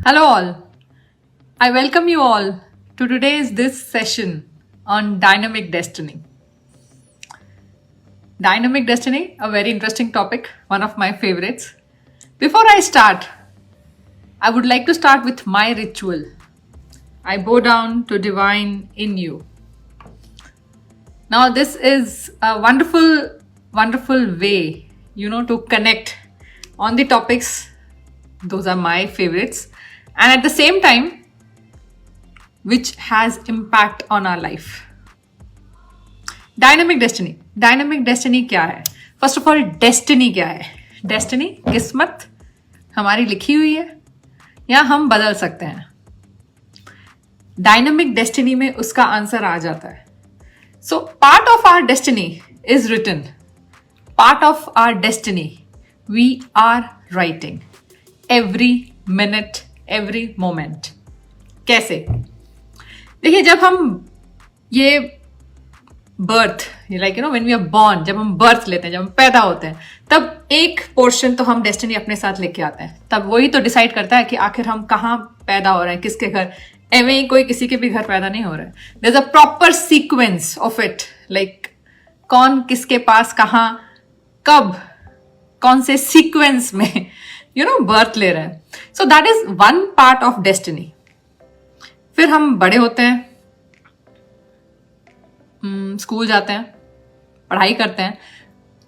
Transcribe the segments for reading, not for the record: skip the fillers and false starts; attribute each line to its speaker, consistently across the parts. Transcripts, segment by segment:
Speaker 1: Hello all. I welcome you all to today's this session on dynamic destiny. Dynamic destiny, a very interesting topic, one of my favorites. Before I start, I would like to start with my ritual. I bow down to divine in you. Now this is a wonderful way, to connect on the topics. Those are my favorites. And at the same time, which has impact on our life. Dynamic destiny क्या है? First of all destiny क्या है? Destiny किस्मत हमारी लिखी हुई है या हम बदल सकते हैं. डायनामिक डेस्टिनी में उसका आंसर आ जाता है. So part of our destiny is written. Part of our destiny we are writing every minute, every moment. कैसे? देखिए, जब हम ये birth when we are born, जब हम बर्थ लेते हैं, जब हम पैदा होते हैं, तब एक पोर्शन तो हम डेस्टिनी अपने साथ लेके आते हैं. तब वही तो डिसाइड करता है कि आखिर हम कहाँ पैदा हो रहे हैं, किसके घर. एवं ही कोई किसी के भी घर पैदा नहीं हो रहा है. There is a proper sequence of it, like कौन किसके पास कहाँ कब कौन से सीक्वेंस में बर्थ ले रहे हैं. सो that is one part of destiny. फिर हम बड़े होते हैं, स्कूल जाते हैं, पढ़ाई करते हैं.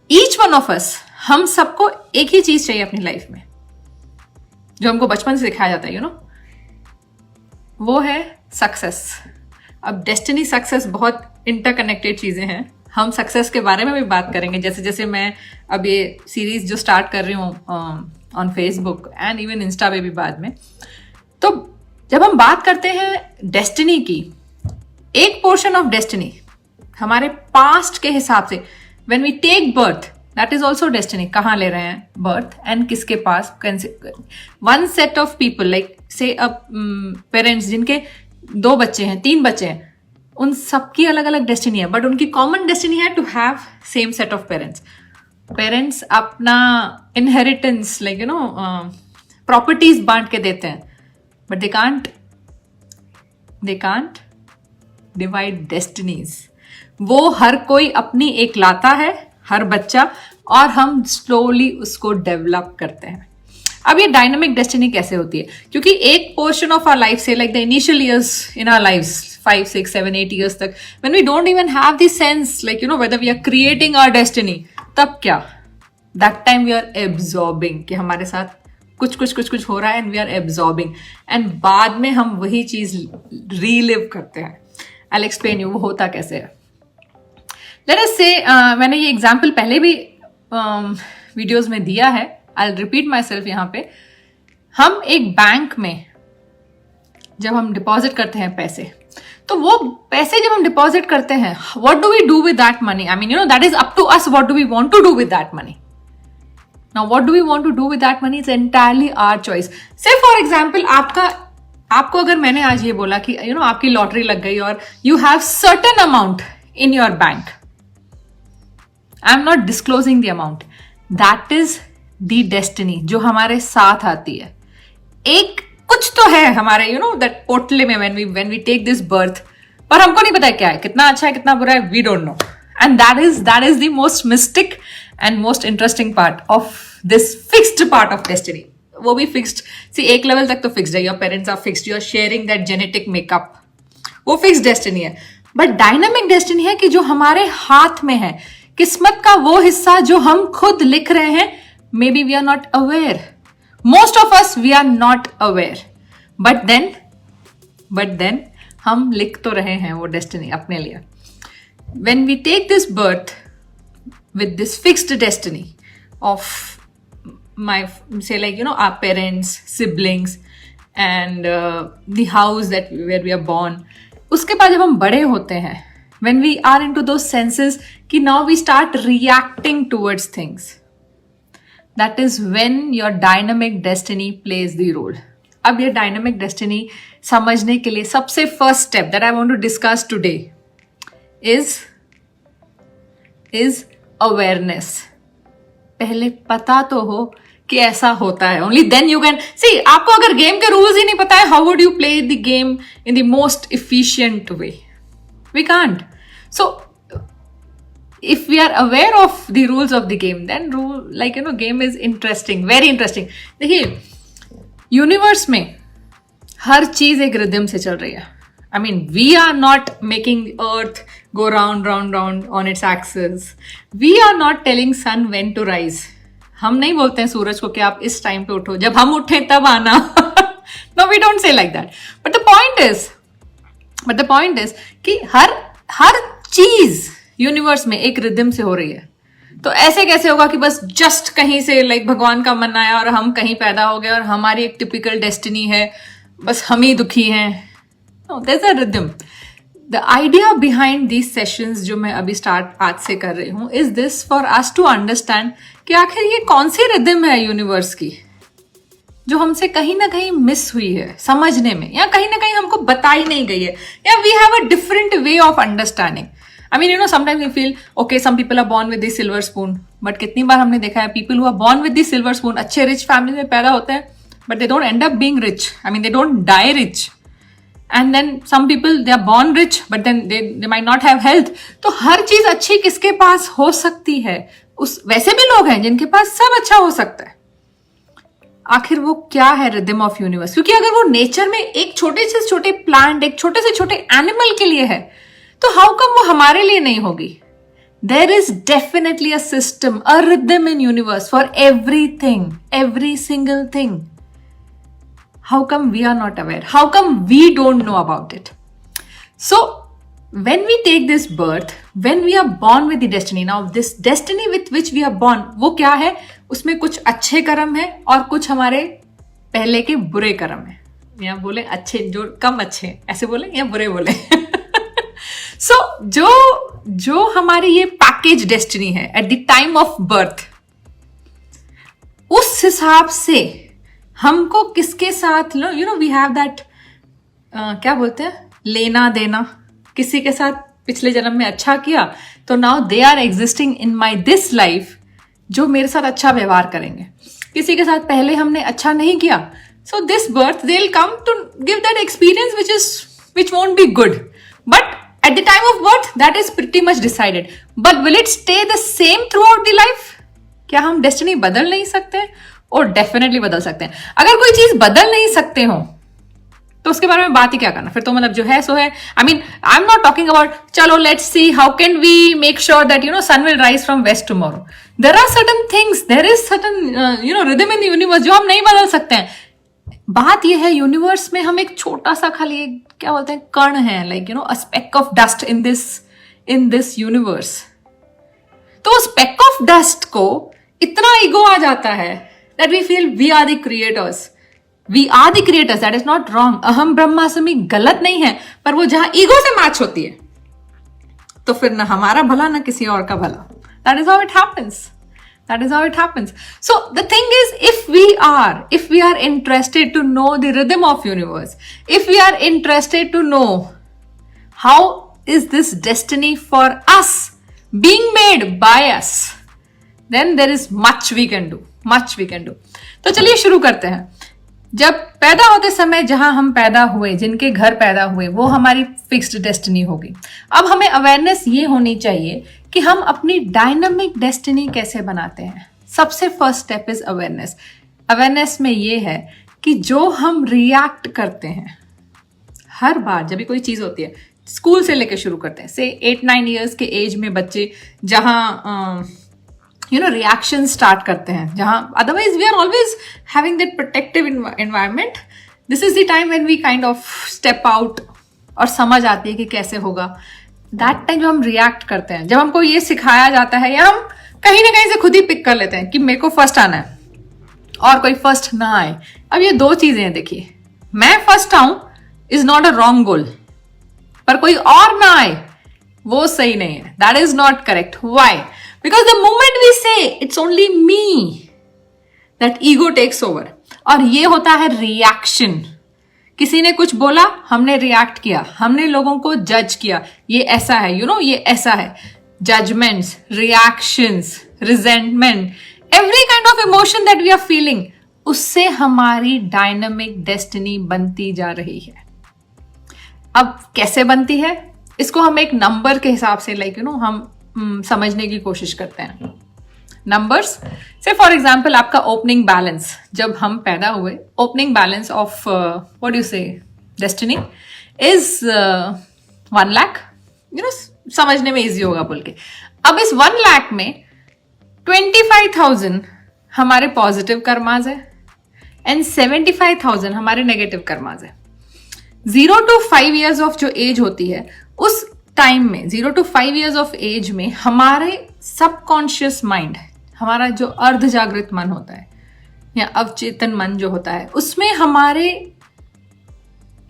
Speaker 1: ईच वन ऑफ अस, हम सबको एक ही चीज चाहिए अपनी लाइफ में, जो हमको बचपन से सिखाया जाता है, वो है सक्सेस. अब डेस्टिनी सक्सेस बहुत इंटरकनेक्टेड चीजें हैं. हम सक्सेस के बारे में भी बात करेंगे, जैसे जैसे मैं अब ये सीरीज जो स्टार्ट कर रही हूँ on Facebook and even Insta पे भी बाद में. तो जब हम बात करते हैं डेस्टिनी की, एक पोर्शन ऑफ डेस्टिनी हमारे पास्ट के हिसाब से, when we take birth, that is also destiny. कहाँ ले रहे हैं बर्थ एंड किसके पास. One set of people, like say parents जिनके 2 बच्चे हैं, 3 बच्चे हैं, उन सबकी अलग अलग डेस्टिनी है, बट उनकी कॉमन डेस्टिनी है to have same set of parents. Parents अपना इनहेरिटेंस प्रॉपर्टीज बांट के देते हैं, but they can't divide destinies. वो हर कोई अपनी एक लाता है, हर बच्चा, और हम स्लोली उसको डेवलप करते हैं. अब ये डायनामिक डेस्टिनी कैसे होती है? क्योंकि एक पोर्शन ऑफ आवर लाइफ से, like the initial years in our lives, 5, 6, 7, 8 years तक, when we don't even have the sense, whether we are creating our destiny, तब क्या? That time we are absorbing, कि हमारे साथ कुछ हो रहा है, and we are absorbing, and बाद में हम वही चीज relive करते हैं. I'll explain you वो होता कैसे है. Let us say, मैंने ये एग्जाम्पल पहले भी वीडियोज में दिया है. I'll repeat myself यहाँ पे. हम एक बैंक में जब हम डिपॉजिट करते हैं पैसे, तो वो पैसे जब हम डिपॉजिट करते हैं, what do we do with that money? I mean, that is up to us. What do we want to do with that money? Now, what do we want to do with that money is entirely our choice. Say for example, आपको अगर मैंने आज ये बोला कि आपकी lottery लग गई और you have certain amount in your bank. I'm not disclosing the amount. That is the destiny जो हमारे साथ आती है. एक कुछ तो है हमारे that पोटले में when we take this birth, पर हमको नहीं पता क्या है, कितना अच्छा है कितना बुरा है, we don't know. And that is the most mystic and most interesting part of this fixed part of destiny. वो भी fixed. See, एक level तक तो fixed है. Your parents are fixed. You are sharing that genetic makeup. वो fixed destiny है. But dynamic destiny है कि जो हमारे हाथ में है, किस्मत का वो हिस्सा जो हम खुद लिख रहे हैं. Maybe we are not aware. Most of us, we are not aware. But then हम लिख तो रहे हैं वो destiny अपने लिए. When we take this birth with this fixed destiny of our parents, siblings, and the house where we are born, उसके बाद जब हम बड़े होते हैं, when we are into those senses कि now we start reacting towards things, that is when your dynamic destiny plays the role. अब ये dynamic destiny समझने के लिए सबसे first step that I want to discuss today is awareness. पहले पता तो हो कि ऐसा होता है. Only then you can see. आपको अगर गेम के रूल्स ही नहीं पता है, how would you play the game in the most efficient way? We can't. So if we are aware of the rules of the game, then game is interesting, very interesting. देखिए, universe में हर चीज एक rhythm से चल रही है. I mean, we are not making earth go round on its axis. We are not telling sun when to rise. हम नहीं बोलते हैं सूरज को कि आप इस टाइम पे उठो, जब हम उठे तब आना. No, we don't say like that. But the point is कि हर चीज यूनिवर्स में एक रिदम से हो रही है. तो ऐसे कैसे होगा कि बस जस्ट कहीं से भगवान का मन आया और हम कहीं पैदा हो गए और हमारी एक टिपिकल डेस्टिनी है, बस हम ही दुखी हैं. No, there is a rhythm. The idea behind these sessions जो मैं अभी स्टार्ट आज से कर रही हूं is this for us to understand कि आखिर ये कौन सी रिदम है यूनिवर्स की जो हमसे कहीं ना कहीं मिस हुई है समझने में, या कहीं ना कहीं हमको बताई नहीं गई है, या we have a different way of understanding. I mean, sometimes we feel, okay, some people are born with this silver spoon. But कितनी बार हमने देखा है people who are born with this silver spoon, अच्छे rich family में पैदा होते हैं, but they don't end up being rich. I mean, they don't die rich. And then some people, they are born rich, but then they might not have health. तो हर चीज अच्छी किसके पास हो सकती है? वैसे भी लोग हैं जिनके पास सब अच्छा हो सकता है. आखिर वो क्या है रिदम ऑफ यूनिवर्स? क्योंकि अगर वो नेचर में एक छोटे से छोटे प्लांट, एक छोटे से छोटे एनिमल के लिए है, तो हाउ कम वो हमारे लिए नहीं होगी? There is definitely a system, a rhythm in universe for everything, every single thing. How come we are not aware? How come we don't know about it? So when we take this birth, when we are born with the destiny, now this destiny with which we are born, वो क्या है? उसमें कुछ अच्छे कर्म है और कुछ हमारे पहले के बुरे कर्म है. या बोले अच्छे, जो कम अच्छे, ऐसे बोले या बुरे बोले. सो जो हमारी ये पैकेज डेस्टिनी है at the time of birth, उस हिसाब से हमको किसके साथ वी हैव दैट क्या बोलते हैं, लेना देना. किसी के साथ पिछले जन्म में अच्छा किया तो now they are existing in my this life, जो मेरे साथ अच्छा व्यवहार करेंगे. किसी के साथ पहले हमने अच्छा नहीं किया, so this birth they will come to give that experience which won't be good. But at the time of birth, that is pretty much decided. But will it stay the same throughout the life? क्या हम destiny बदल नहीं सकते? और definitely बदल सकते हैं. अगर कोई चीज बदल नहीं सकते हो तो उसके बारे में बात ही क्या करना? फिर तो मतलब जो है सो है. I mean, I am not talking about चलो let's see how can we make sure that sun will rise from west tomorrow. There are certain things, there is certain rhythm in the universe जो हम नहीं बदल सकते हैं. बात यह है, यूनिवर्स में हम एक छोटा सा खाली एक क्या बोलते हैं कण है, a speck of dust in this universe. तो स्पेक ऑफ डस्ट को इतना ईगो आ जाता है that we feel we are the creators. We are the creators, that is not wrong. अहम ब्रह्मास्मि गलत नहीं है, पर वो जहां ईगो से मैच होती है तो फिर ना हमारा भला ना किसी और का भला. That is how it happens. That is how it happens. So the thing is, if we are interested to know the rhythm of universe, if we are interested to know how is this destiny for us being made by us, then there is much we can do. तो चलिए शुरू करते हैं. जब पैदा होते समय जहां हम पैदा हुए, जिनके घर पैदा हुए, वो हमारी फिक्स्ड डेस्टिनी होगी. अब हमें अवेयरनेस ये होनी चाहिए कि हम अपनी डायनामिक डेस्टिनी कैसे बनाते हैं. सबसे first step is awareness. Awareness में ये है कि जो हम रिएक्ट करते हैं हर बार जब भी कोई चीज होती है, स्कूल से लेकर शुरू करते हैं, से 8-9 ईयर्स के एज में बच्चे जहां रिएक्शन स्टार्ट करते हैं, जहां otherwise we are always having that protective environment. This is the time when we kind of step out और समझ आती है कि कैसे होगा. दैट टाइम जो हम रिएक्ट करते हैं, जब हमको ये सिखाया जाता है या हम कहीं ना कहीं से खुद ही पिक कर लेते हैं कि मेरे को फर्स्ट आना है और कोई फर्स्ट ना आए. अब ये दो चीजें हैं. देखिए, मैं फर्स्ट आऊं is not a wrong goal, पर कोई और ना आए वो सही नहीं है. That is not correct. Why? Because the moment we say it's only me, that ego takes over. और ये होता है रिएक्शन. किसी ने कुछ बोला, हमने रिएक्ट किया, हमने लोगों को जज किया, ये ऐसा है, ये ऐसा है. Judgments, reactions, resentment, every kind of emotion that we are feeling, उससे हमारी डायनामिक डेस्टिनी बनती जा रही है। अब कैसे बनती है, इसको हम एक नंबर के हिसाब से हम समझने की कोशिश करते हैं। नंबर्स से फॉर एग्जाम्पल आपका ओपनिंग बैलेंस, जब हम पैदा हुए, opening balance of what you से डेस्टिनी इज 1 लाख, समझने में इजी होगा बोल के। अब इस 1 लाख में 25,000 हमारे पॉजिटिव कर्माज है एंड 75,000 हमारे नेगेटिव कर्माज है। 0 to 5 years ऑफ जो एज होती है, उस टाइम में 0 to 5 years ऑफ एज में हमारे सबकॉन्शियस माइंड, हमारा जो अर्ध जागृत मन होता है या अवचेतन मन जो होता है, उसमें हमारे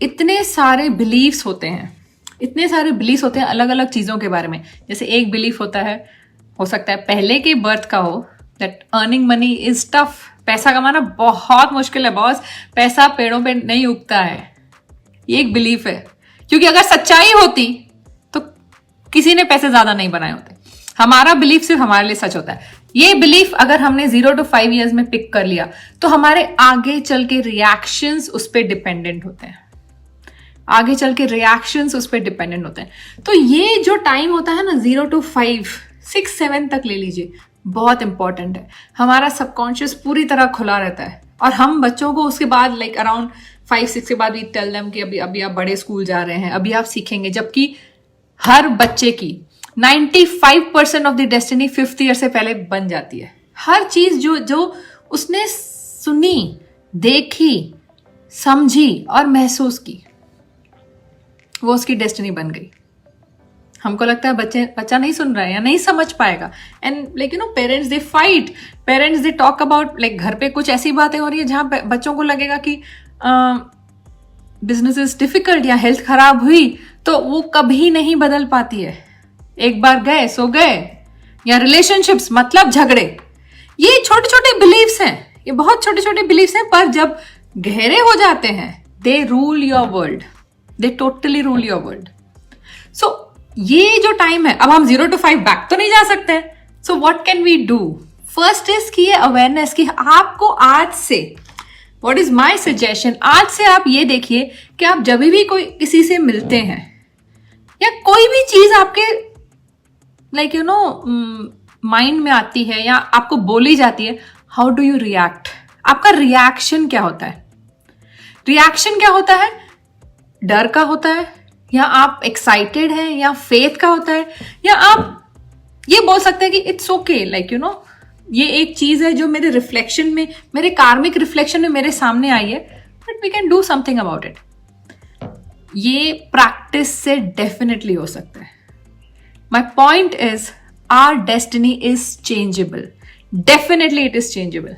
Speaker 1: इतने सारे बिलीव्स होते हैं अलग अलग चीजों के बारे में। जैसे एक बिलीफ होता है, हो सकता है पहले के बर्थ का हो, that earning money is tough, पैसा कमाना बहुत मुश्किल है बॉस, पैसा पेड़ों पे नहीं उगता है। ये एक बिलीफ है, क्योंकि अगर सच्चाई होती तो किसी ने पैसे ज्यादा नहीं बनाए होते। हमारा बिलीफ सिर्फ हमारे लिए सच होता है। ये बिलीफ अगर हमने 0 to 5 years में पिक कर लिया तो हमारे आगे चल के रिएक्शंस उस पर डिपेंडेंट होते हैं, तो ये जो टाइम होता है ना 0 to 5, 6, 7 तक ले लीजिए, बहुत इंपॉर्टेंट है। हमारा सबकॉन्शियस पूरी तरह खुला रहता है और हम बच्चों को उसके बाद अराउंड 5-6 के बाद वी टेल देम कि अभी आप बड़े स्कूल जा रहे हैं, अभी आप सीखेंगे। जबकि हर बच्चे की 95% of the destiny 5th year से पहले बन जाती है। हर चीज जो उसने सुनी, देखी, समझी और महसूस की, वो उसकी डेस्टिनी बन गई। हमको लगता है बच्चा नहीं सुन रहा है या नहीं समझ पाएगा, and parents they fight, parents they talk about घर पे कुछ ऐसी बातें हो रही है जहां बच्चों को लगेगा कि बिजनेस इज डिफिकल्ट या हेल्थ खराब हुई तो वो कभी नहीं बदल पाती है। एक बार गए सो गए, या रिलेशनशिप्स मतलब झगड़े, ये छोटे छोटे बिलीव्स हैं, ये बहुत छोटे छोटे बिलीव्स हैं, पर जब गहरे हो जाते हैं they rule your world, they totally rule your world. So ये जो टाइम है, अब हम 0 to 5 बैक तो नहीं जा सकते, so what can we do? First is की ये अवेयरनेस कि आपको आज से, व्हाट इज माई सजेशन, आज से आप ये देखिए कि आप जब भी कोई किसी से मिलते हैं या कोई भी चीज आपके माइंड में आती है या आपको बोली जाती है, हाउ डू यू रिएक्ट? आपका रिएक्शन क्या होता है? रिएक्शन क्या होता है? डर का होता है, या आप एक्साइटेड हैं, या फेथ का होता है, या आप ये बोल सकते हैं कि इट्स ओके, ये एक चीज है जो मेरे रिफ्लेक्शन में, मेरे कार्मिक रिफ्लेक्शन में मेरे सामने आई है, but we can do something about it. ये प्रैक्टिस से डेफिनेटली हो सकता है। My point is our destiny is changeable, definitely it is changeable.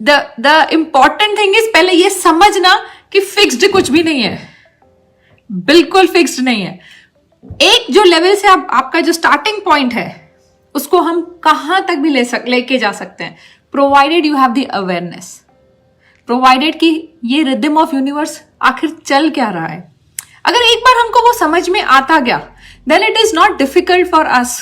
Speaker 1: The important thing is पहले ये समझना कि फिक्स्ड कुछ भी नहीं है, बिल्कुल फिक्स्ड नहीं है। एक जो लेवल से आपका जो स्टार्टिंग पॉइंट है उसको हम कहां तक भी लेके जा सकते हैं, provided you have the awareness, provided कि ये रिदम ऑफ यूनिवर्स आखिर चल क्या रहा है। अगर एक बार हमको वो समझ में आता गया, then it is not difficult for us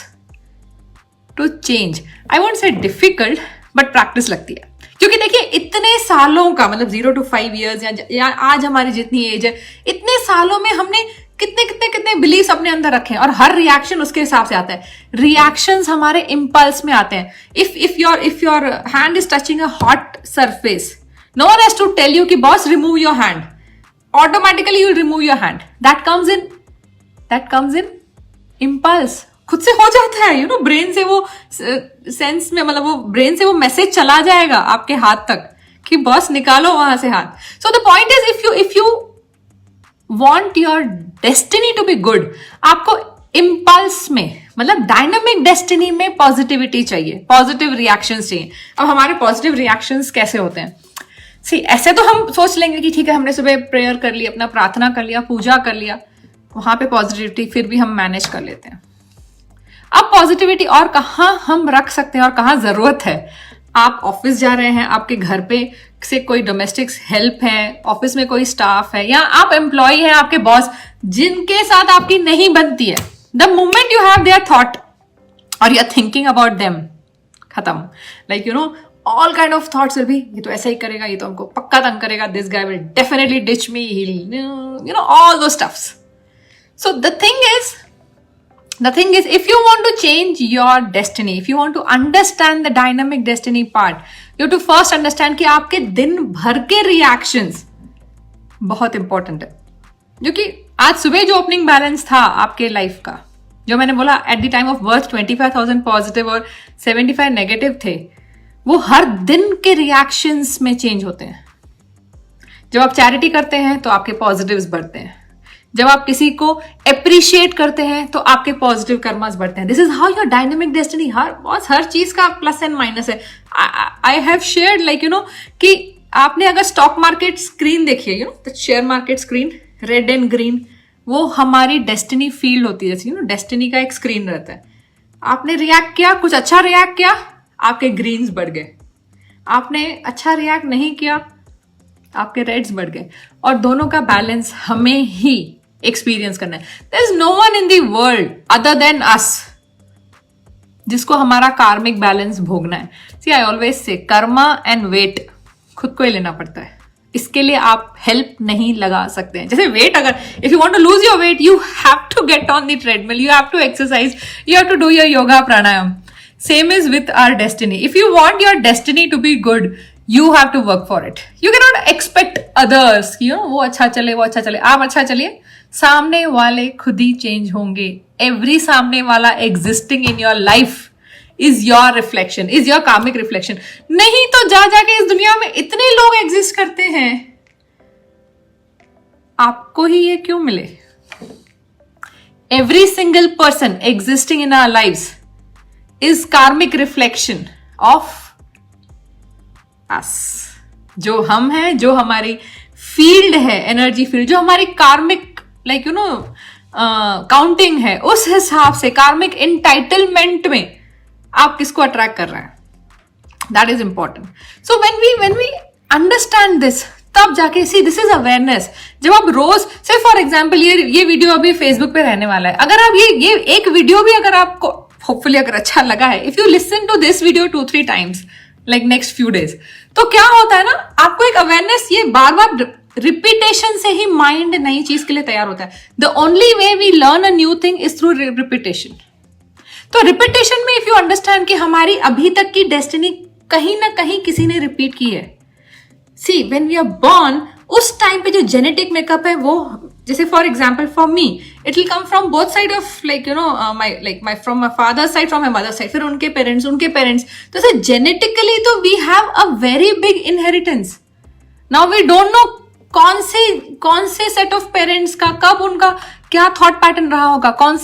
Speaker 1: to change. I won't say difficult, but practice लगती है। क्योंकि देखिए इतने सालों का, मतलब 0 to 5 years या आज हमारी जितनी एज है, इतने सालों में हमने कितने बिलीव्स अपने अंदर रखे हैं, और हर रिएक्शन उसके हिसाब से आता है। रिएक्शंस हमारे इम्पल्स में आते हैं। If your hand is touching a hot surface, no one has to tell you कि boss remove your hand, automatically you remove your hand. That comes in impulse, खुद से हो जाता है। ब्रेन से वो सेंस में, मतलब वो ब्रेन से वो मैसेज चला जाएगा आपके हाथ तक कि बॉस निकालो वहां से हाथ। So the point is if you want your destiny to be good, आपको इम्पल्स में, मतलब डायनामिक डेस्टिनी में पॉजिटिविटी चाहिए, पॉजिटिव रिएक्शंस चाहिए। अब हमारे पॉजिटिव रिएक्शंस कैसे होते हैं? ऐसे तो हम सोच लेंगे कि ठीक है, हमने सुबह प्रेयर कर लिया, अपना प्रार्थना कर लिया, पूजा कर लिया, वहां पे पॉजिटिविटी फिर भी हम मैनेज कर लेते हैं। अब पॉजिटिविटी और कहाँ हम रख सकते हैं और कहाँ जरूरत है? आप ऑफिस जा रहे हैं, आपके घर पे से कोई डोमेस्टिक हेल्प है, ऑफिस में कोई स्टाफ है, या आप एम्प्लॉय हैं, आपके बॉस जिनके साथ आपकी नहीं बनती है, the moment you have their thought और you are thinking about them, खत्म. Like you know all kind of thoughts will be, ये तो ऐसा ही करेगा, ये तो हमको पक्का तंग करेगा, this guy will definitely ditch me, he'll, you know, all those stuffs. So the thing is, if you want to change your destiny, if you want to understand the dynamic destiny part, you have to first understand कि आपके दिन भर के reactions बहुत important है. जो कि आज सुबह जो ओपनिंग बैलेंस था आपके लाइफ का, जो मैंने बोला at the time of birth 25,000 positive और 75 नेगेटिव थे, वो हर दिन के रिएक्शंस में चेंज होते हैं. जब आप चैरिटी करते हैं तो आपके पॉजिटिव्स बढ़ते हैं. जब आप किसी को अप्रिशिएट करते हैं तो आपके पॉजिटिव कर्मास बढ़ते हैं. This is how your dynamic destiny. हर चीज का प्लस एंड माइनस है. I have shared like you know कि आपने अगर स्टॉक मार्केट स्क्रीन देखी है, you know the share market screen red and green, वो हमारी डेस्टिनी फील्ड होती है. जैसे यू नो डेस्टिनी का एक स्क्रीन रहता है. आपने रिएक्ट किया, कुछ अच्छा रिएक्ट किया, आपके ग्रीन्स बढ़ गए. आपने अच्छा रिएक्ट नहीं किया, आपके रेड्स बढ़ गए. और दोनों का बैलेंस हमें ही एक्सपीरियंस करना है. There is no one in the world other than us जिसको हमारा कार्मिक बैलेंस भोगना है. सी I always say Karma and wait खुद को ही लेना पड़ता है. इसके लिए आप हेल्प नहीं लगा सकते हैं. जैसे वेट, अगर if you want to lose your weight, you have to get on the treadmill, you have to exercise, you have to do your yoga pranayama. Same is with our destiny. If you want your destiny to be good, you have to work for it. You cannot expect others, you know, वो अच्छा चले, वो अच्छा चले. आप अच्छा चलिए, सामने वाले खुद ही चेंज होंगे. Every सामने वाला existing in your life is your reflection, is your karmic reflection. नहीं तो जा जाके इस दुनिया में इतने लोग exist करते हैं, आपको ही ये क्यों मिले? Every single person existing in our lives is karmic reflection of us. जो हम हैं, जो हमारी फील्ड है, एनर्जी फील्ड, जो हमारी कार्मिक लाइक यू नो काउंटिंग है, उस हिसाब से कार्मिक इंटाइटलमेंट में आप किसको अट्रैक्ट कर रहे हैं, that is important. So when we understand this, तब जाके सी दिस इज अवेयरनेस. जब आप रोज से फॉर एग्जाम्पल ये वीडियो अभी फेसबुक पे रहने वाला है, अगर आप ये एक वीडियो भी अगर आपको होपफुली अगर अच्छा लगा है, if you listen to this video 2-3 times like next few days, तो क्या होता है ना, आपको एक अवेयरनेस, ये बार बार रिपीटेशन से ही माइंड नई चीज के लिए तैयार होता है. The only way we learn a new thing is through repetition. तो रिपीटेशन में इफ यू अंडरस्टैंड कि हमारी अभी तक की डेस्टिनी कहीं ना कहीं किसी ने रिपीट की है. See when we are born, उस टाइम पे जो जेनेटिक मेकअप है वो, जैसे for example for me it will come from both side of like you know my from my father side, from my mother side, फिर उनके parents. तो sir genetically तो we have a very big inheritance. Now we don't know कौन से set of parents का कब उनका क्या थॉट पैटर्न रहा होगा, कौन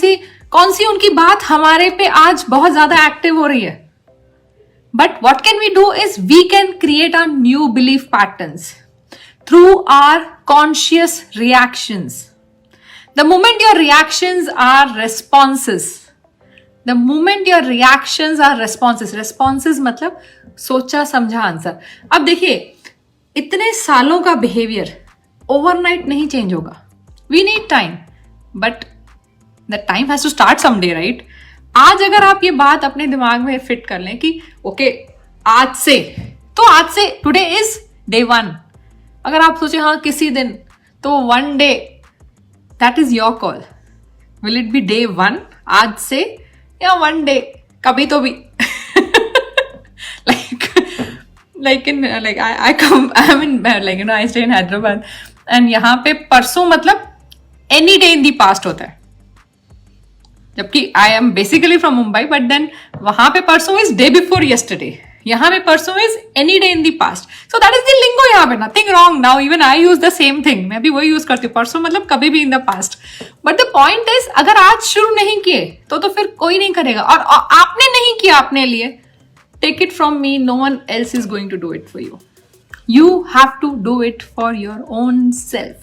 Speaker 1: सी उनकी बात हमारे पे आज बहुत ज्यादा एक्टिव हो रही है. But what can we do is we can create a new belief patterns through our conscious reactions. The moment your reactions are responses, responses मतलब सोचा समझा आंसर. अब देखिए, इतने सालों का बिहेवियर ओवरनाइट नहीं चेंज होगा. We need time, but the time has to start someday, right? आज अगर आप ये बात अपने दिमाग में फिट कर लें कि ओके आज से टुडे इज day 1. अगर आप सोचे हाँ किसी दिन, तो one day, that is your call. Will it be day 1 आज से, या वन डे कभी तो भी. I stay in Hyderabad and यहाँ पे परसों मतलब any day in the past होता है, जबकि I am basically from Mumbai, but then वहां पे परसों इज डे बिफोर यस्टरडे, यहाँ पे परसों is any day in the past. So that is the lingo यहाँ पे, nothing wrong. Now even I use the same thing, मैं भी वही यूज करती हूँ, परसों मतलब कभी भी in the past. But the point is, अगर आज शुरू नहीं किए तो फिर कोई नहीं करेगा. और आपने नहीं किया अपने लिए, take it from me, no one else is going to do it for you. You have to do it for your own self,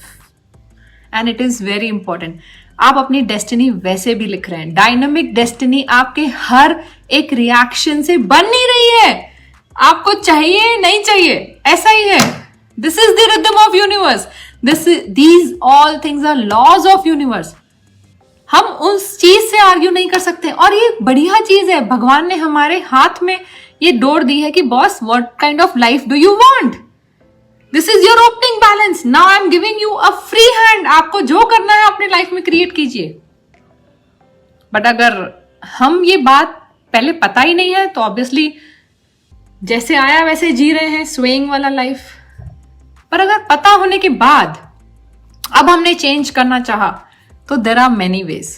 Speaker 1: and it is very important. आप अपनी डेस्टिनी वैसे भी लिख रहे हैं. डायनामिक डेस्टिनी आपके हर एक reaction से बन नहीं रही है. आपको चाहिए नहीं चाहिए, ऐसा ही है. This is the rhythm of universe. These all things are laws of universe. हम उस चीज से आर्ग्यू नहीं कर सकते. और ये बढ़िया चीज है, भगवान ने हमारे हाथ में ये डोर दी है कि boss what kind of life do you want, this is your opening balance, now I am giving you a free hand, आपको जो करना है अपनी लाइफ में क्रिएट कीजिए। बट अगर हम ये बात पहले पता ही नहीं है तो ऑब्वियसली जैसे आया वैसे जी रहे हैं, स्वेइंग वाला लाइफ। पर अगर पता होने के बाद अब हमने चेंज करना चाहा तो there are many ways.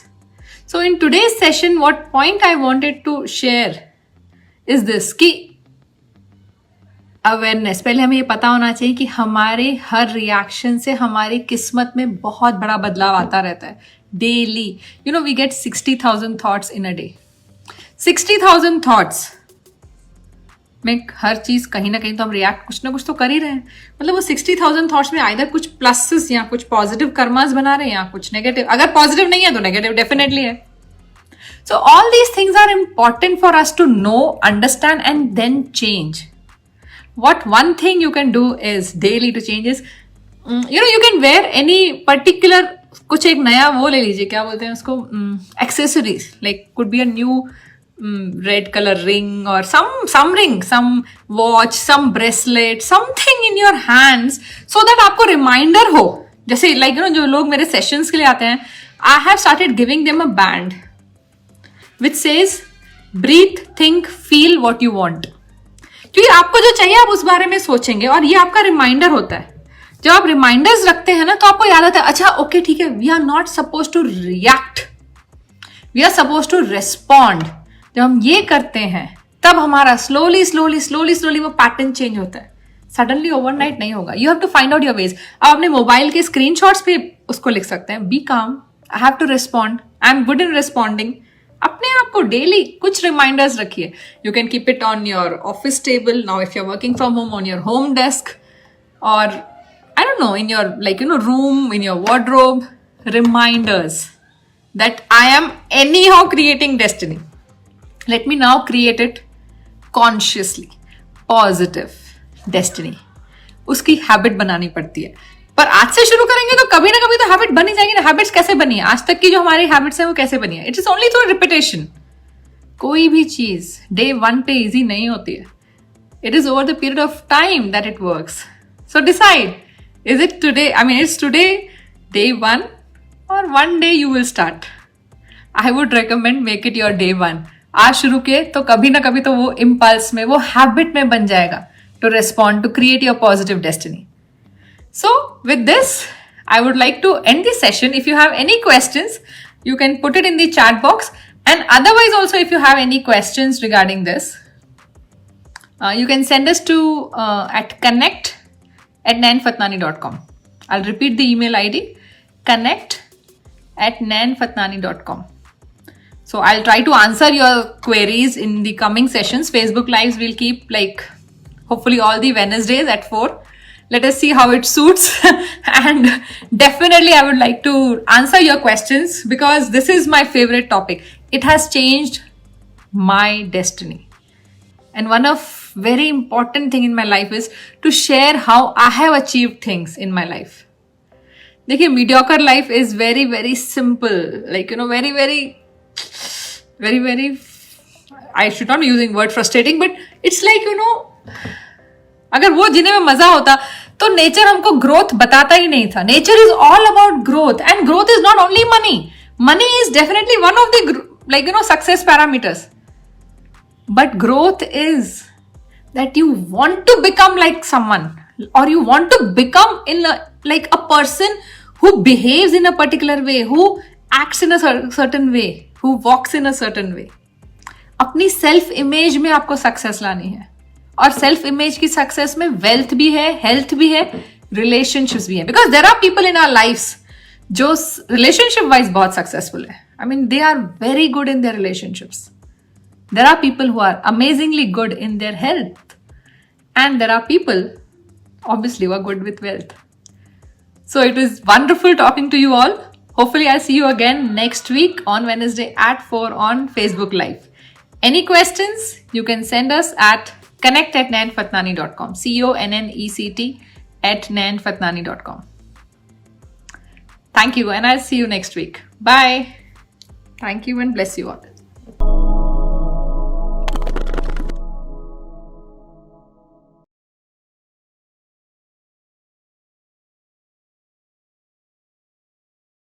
Speaker 1: So in today's session what point I wanted to share is this कि अवेयरनेस, पहले हमें ये पता होना चाहिए कि हमारे हर रिएक्शन से हमारी किस्मत में बहुत बड़ा बदलाव आता रहता है daily. You know we get 60,000 thoughts in a day. 60,000 thoughts में हर चीज कहीं ना कहीं तो हम रिएक्ट कुछ ना कुछ तो कर ही रहे हैं। मतलब वो 60,000 थॉट्स में आइदर कुछ प्लसेस या कुछ पॉजिटिव कर्मास बना रहे हैं या कुछ नेगेटिव। अगर पॉजिटिव नहीं है तो नेगेटिव डेफिनेटली है। So all these things are important for us to know, understand and then change. What one thing you can do is daily to change is, you can wear any particular, कुछ एक नया वो ले लीजिए, क्या बोलते हैं उसको, accessories, like could be a new red color ring or some ring, some watch, some bracelet, something in your hands so that आपको reminder हो। जैसे like जो लोग मेरे sessions के लिए आते हैं, I have started giving them a band which says breathe, think, feel what you want। क्योंकि आपको जो चाहिए आप उस बारे में सोचेंगे और ये आपका रिमाइंडर होता है। जब आप रिमाइंडर्स रखते हैं ना तो आपको याद आता है अच्छा ओके ठीक है, we are not suppose to react, we are suppose to respond. जब हम ये करते हैं तब हमारा स्लोली स्लोली स्लोली स्लोली वो पैटर्न चेंज होता है। सडनली ओवरनाइट नहीं होगा। You have to find out your ways. आप अपने मोबाइल के स्क्रीनशॉट्स पे उसको लिख सकते हैं, be calm, I have to respond, I am good in responding. अपने आप को डेली कुछ रिमाइंडर्स रखिए। You can keep it on your office table now if you are working from home, on your home desk, और I don't know in your room, in your wardrobe. Reminders that I am anyhow creating destiny. Let me now create it consciously. Positive destiny. उसकी habit बनानी पड़ती है। पर आज से शुरू करेंगे तो कभी ना कभी तो हैबिट बनी जाएगी ना। हैबिट्स कैसे बनी है? आज तक की जो हमारी हैबिट्स है वो कैसे बनी है? It is only through repetition. कोई भी चीज डे 1 पे इजी नहीं होती है। It is over the period of time that it works. So decide, is it today, I mean it's today day 1 or one day you will start. I would recommend make it your day 1. आज शुरू किए तो कभी ना कभी तो वो impulse में, वो हैबिट में बन जाएगा to respond, to create your positive destiny. So with this, I would like to end this session. If you have any questions, you can put it in the chat box. And otherwise also, if you have any questions regarding this, you can send us to at connect@nanfatnani.com. I'll repeat the email ID, connect@nanfatnani.com. So I'll try to answer your queries in the coming sessions. Facebook Lives will keep hopefully all the Wednesdays at 4. Let us see how it suits. And definitely I would like to answer your questions because this is my favorite topic. It has changed my destiny. And one of very important thing in my life is to share how I have achieved things in my life. देखिए, mediocre life is very very simple, very very very very, I should not be using word frustrating, but it's अगर वो जीने में मजा होता तो nature हमको growth बताता ही नहीं था। Nature is all about growth, and growth is not only money. Money is definitely one of the success parameters, but growth is that you want to become like someone, or you want to become like a person who behaves in a particular way, who acts in a certain way, who walks in a certain way. अपनी self image में आपको success लानी है, और self image की success में wealth भी है, हेल्थ भी है, रिलेशनशिप्स भी है. Because there are people in our lifes जो रिलेशनशिप वाइज बहुत सक्सेसफुल है. I mean they are very good in their relationships. There are people who are amazingly good in their health, and there are people obviously who are good with wealth. So it was wonderful talking to you all. Hopefully I'll see you again next week on Wednesday at 4 on Facebook Live. Any questions, you can send us at connect@nanfatnani.com. CONNECT@nanfatnani.com. Thank you, and I'll see you next week. Bye. Thank you and bless you all.